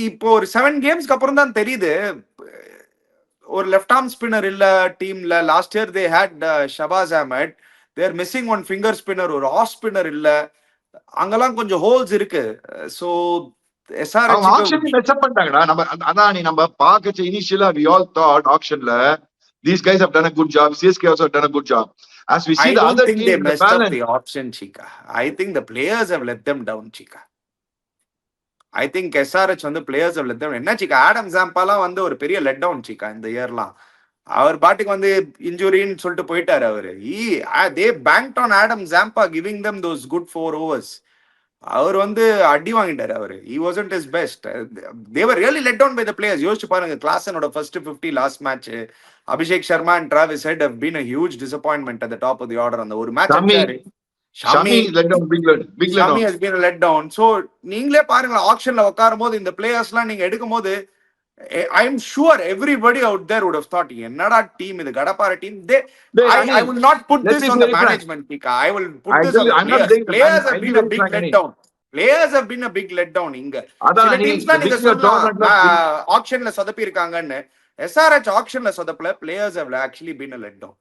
இப்போ ஒரு 7 கேம்ஸ்க்கு அப்புறம் தான் தெரியுது ஒரு லெஃப்ட் ஆர்ம் ஸ்பின்னர் இல்ல டீம்ல. Last year they had Shahbaz Ahmed, they're missing one finger spinner, ஒரு ஆஃப் ஸ்பின்னர் இல்ல. அங்கெல்லாம் கொஞ்சம் ஹோல்ஸ் இருக்கு. சோ அவங்க ஆக்ஷன் மெச்சப் பண்ணிட்டாங்கடா. நம்ம அதான் நம்ம பாக்கச்சு இனிஷியலா we all thought auctionல these guys have done a good job, CSK also have done a good job. As we see the other team they in messed the up balance, the option, Chika. I think the players have let them down, Chika. I think SRH வந்து players have let them. என்ன Chika, Adam ஜாம்பாலாம் வந்து ஒரு பெரிய let down Chika இந்த இயர்லாம். அவர் பாட்டுக்கு வந்து இன்ஜுரின்னு சொல்லிட்டு போயிட்டாரு அவரு. they banked on Adam Zampa giving them those good 4 overs. அவர் வந்து அடி வாங்கிட்டாரு அவரு. he wasn't his best. they were really let down by the players. யோசிச்சு பாருங்க, கிளாஸனோட first 50 last match Abhishek Sharma and Travis Head have been a huge disappointment at the top of the order. அந்த ஒரு match அடிச்சாரு. Shami let down, big let down. Shami has been let down. So நீங்களே பாருங்க, ஆக்ஷன்ல உட்காரும் போது இந்த பிளேயர்ஸ்லாம் நீங்க எடுக்கும் போது I am sure everybody out there would have thought, என்னடா டீம் இது, கடப்பார team. I will not put this on the management, Tika. I will put this on the players. Players have been a big letdown. Players have been a big letdown. இங்க சில டீம்ஸ்லாம் நீங்க சொல்லலாம் ஆக்ஷன்ல சொதப்பி இருக்காங்கன்னு. SRH ஆக்ஷன்ல சொதப்பல, players have actually been a letdown.